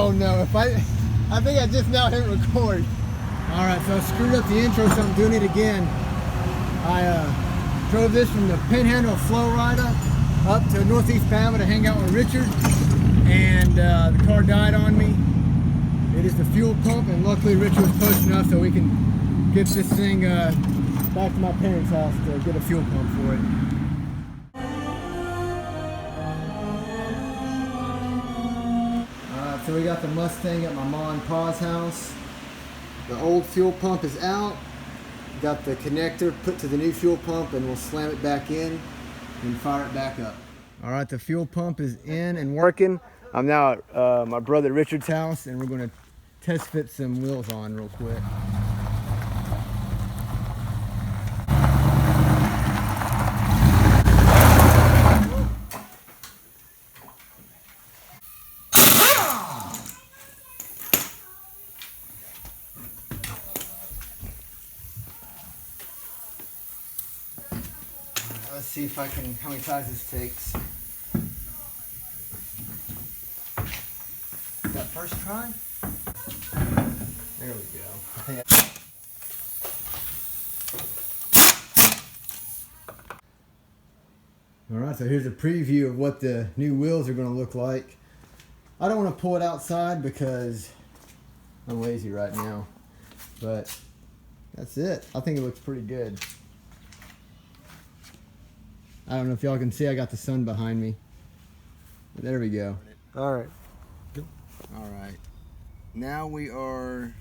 Oh no, I think I just now hit record. All right, so I screwed up the intro, so I'm doing it again. I drove this from the Panhandle Flow Rider up to Northeast Bama to hang out with Richard, and the car died on me. It is the fuel pump, and luckily Richard was close enough so we can get this thing back to my parents' house to get a fuel pump for it. So we got the Mustang at my mom and pa's house. The old fuel pump is out. Got the connector put to the new fuel pump, and we'll slam it back in and fire it back up. All right, the fuel pump is in and working. I'm now at my brother Richard's house, and we're going to test fit some wheels on real quick. Let's see if I can, how many tries this takes. That first try? There we go. Alright, so here's a preview of what the new wheels are going to look like. I don't want to pull it outside because I'm lazy right now, but that's it. I think it looks pretty good. I don't know if y'all can see, I got the sun behind me. But there we go. Alright. Alright. Now we are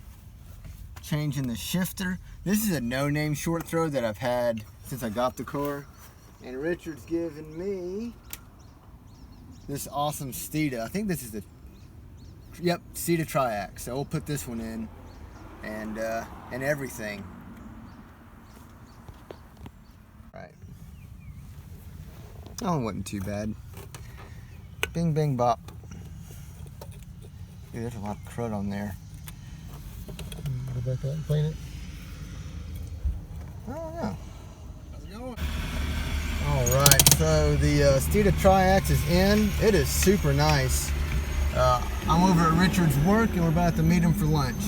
changing the shifter. This is a no-name short throw that I've had since I got the car. And Richard's given me this awesome Steeda. I think this is the, yep, Steeda Triax. So we'll put this one in and everything. Right. Oh, it wasn't too bad. Bing, bing, bop. Dude, there's a lot of crud on there. Go back out and clean it. I don't know. How's it going? Alright, so the Steeda Triax is in. It is super nice. I'm over at Richard's work, and we're about to meet him for lunch.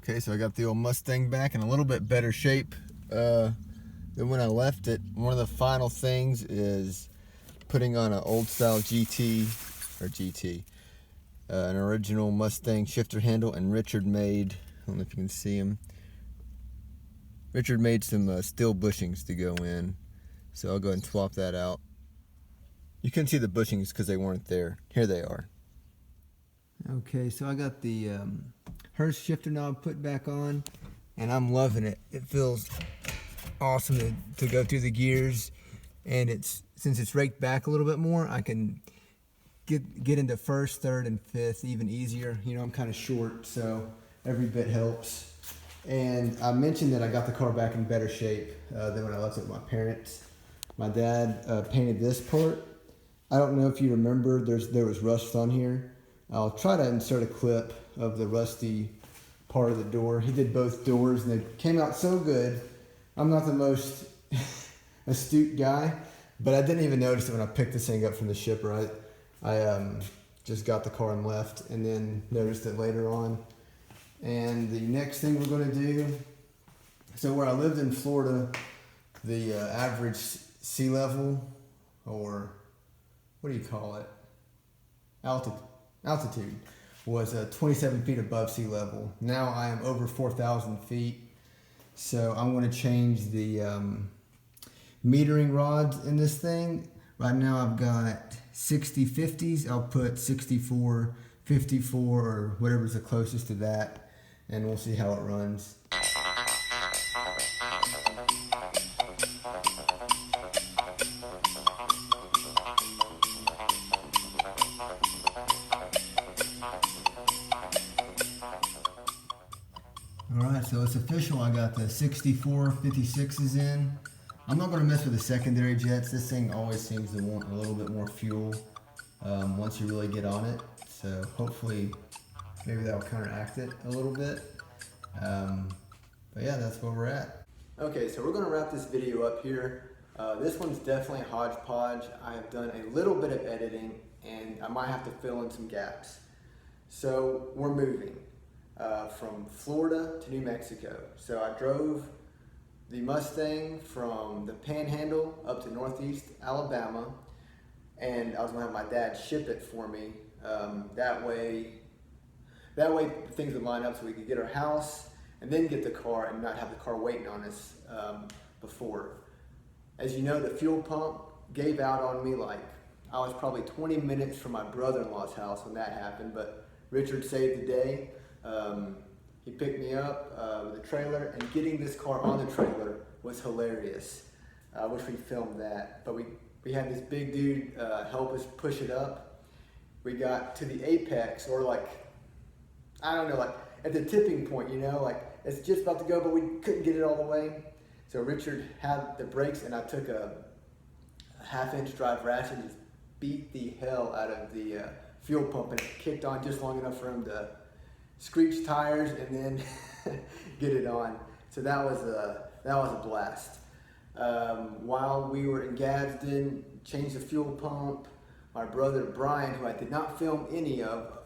Okay, so I got the old Mustang back in a little bit better shape than when I left it. One of the final things is putting on an old style GT, an original Mustang shifter handle, and Richard made, I don't know if you can see him, Richard made some steel bushings to go in, so I'll go ahead and swap that out. You couldn't see the bushings because they weren't there. Here they are. Okay, so I got the Hurst shifter knob put back on, and I'm loving it. It feels awesome to go through the gears, and since it's raked back a little bit more, I can get into first, third, and fifth even easier. You know, I'm kind of short, so every bit helps. And I mentioned that I got the car back in better shape than when I left it with my parents. My dad painted this part. I don't know if you remember, there was rust on here. I'll try to insert a clip of the rusty part of the door. He did both doors, and they came out so good. I'm not the most astute guy, but I didn't even notice it when I picked this thing up from the shipper. I just got the car and left, and then noticed it later on. And the next thing we're going to do, so where I lived in Florida, the average sea level, or what do you call it? Altitude was 27 feet above sea level. Now I am over 4,000 feet. So I'm going to change the metering rods in this thing. Right now I've got 60/50s. I'll put 64/54 or whatever's the closest to that, and we'll see how it runs. Alright, so it's official. I got the 64/56s in. I'm not going to mess with the secondary jets. This thing always seems to want a little bit more fuel once you really get on it. So hopefully maybe that'll counteract it a little bit. But yeah, that's where we're at. Okay, so we're going to wrap this video up here. This one's definitely hodgepodge. I have done a little bit of editing and I might have to fill in some gaps. So we're moving from Florida to New Mexico. So I drove the Mustang from the Panhandle up to Northeast Alabama, and I was gonna have my dad ship it for me. That way things would line up so we could get our house and then get the car and not have the car waiting on us before. As you know, the fuel pump gave out on me. Like, I was probably 20 minutes from my brother-in-law's house when that happened, but Richard saved the day. He picked me up with a trailer, and getting this car on the trailer was hilarious. I wish we filmed that, but we had this big dude help us push it up. We got to the apex, or like, I don't know, like at the tipping point, you know, like it's just about to go, but we couldn't get it all the way. So Richard had the brakes, and I took a half-inch drive ratchet and just beat the hell out of the fuel pump, and it kicked on just long enough for him to screech tires and then get it on. So that was a blast. While we were in Gadsden, changed the fuel pump. My brother Brian, who I did not film any of,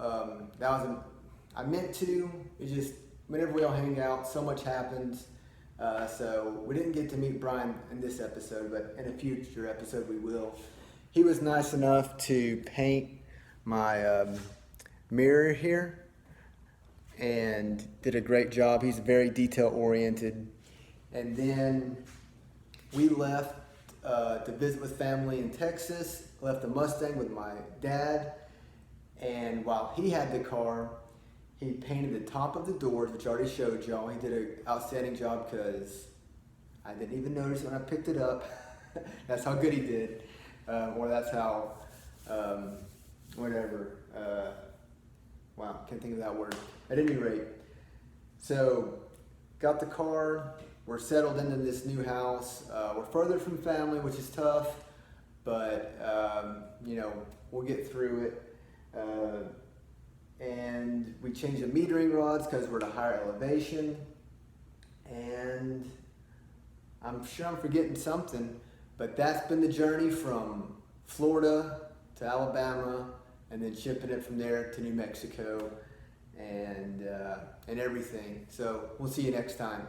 I meant to. It's just whenever we all hang out, so much happens. So we didn't get to meet Brian in this episode, but in a future episode we will. He was nice enough to paint my mirror here and did a great job. He's very detail oriented. And then we left to visit with family in Texas, left the Mustang with my dad, and while he had the car, he painted the top of the doors, which I already showed y'all. He did an outstanding job because I didn't even notice it when I picked it up. That's how good he did. Or that's how, wow, can't think of that word. At any rate, so got the car, we're settled into this new house. We're further from family, which is tough, but you know, we'll get through it. And we changed the metering rods because we're at a higher elevation. And I'm sure I'm forgetting something, but that's been the journey from Florida to Alabama, and then shipping it from there to New Mexico, and everything. So we'll see you next time.